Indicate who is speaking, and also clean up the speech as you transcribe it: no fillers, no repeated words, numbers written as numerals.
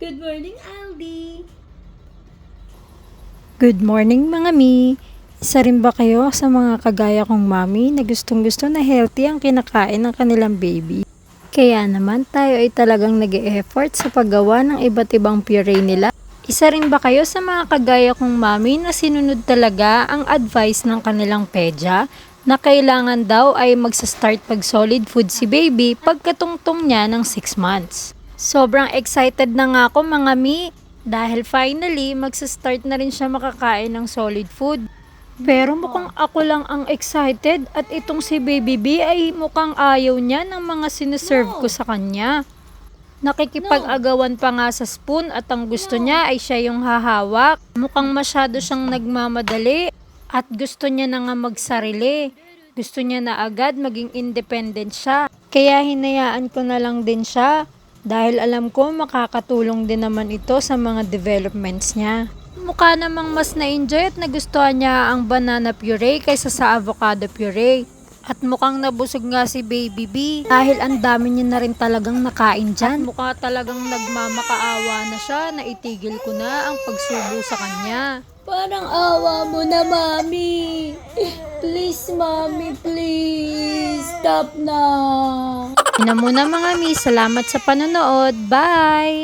Speaker 1: Good morning, Aldi!
Speaker 2: Good morning mga mi! Isa rin ba kayo sa mga kagaya kong mami na gustong-gusto na healthy ang kinakain ng kanilang baby? Kaya naman tayo ay talagang nag-e-effort sa paggawa ng iba't ibang puree nila. Isa rin ba kayo sa mga kagaya kong mami na sinunod talaga ang advice ng kanilang pedya na kailangan daw ay magsa-start pag solid food si baby pagkatungtong niya ng 6 months? Sobrang excited na nga ako mga mi dahil finally magsa-start na rin siya makakain ng solid food. Pero mukhang ako lang ang excited at itong si Baby B ay mukhang ayaw niya ng mga sineserve ko sa kanya. Nakikipag-agawan pa nga sa spoon at ang gusto niya ay siya yung hahawak. Mukhang masyado siyang nagmamadali at gusto niya na nga magsarili. Gusto niya na agad maging independent siya. Kaya hinayaan ko na lang din siya dahil alam ko makakatulong din naman ito sa mga developments niya. Mukha namang mas na-enjoy at nagustuhan niya ang banana puree kaysa sa avocado puree. At mukhang nabusog nga si Baby B dahil ang dami niya na rin talagang nakain dyan. At mukha talagang nagmamakaawa na siya na itigil ko na ang pagsubo sa kanya.
Speaker 1: Parang awa mo na, Mami! Please, Mami, please! Stop na!
Speaker 2: Yun na muna mga mi, salamat sa panonood. Bye!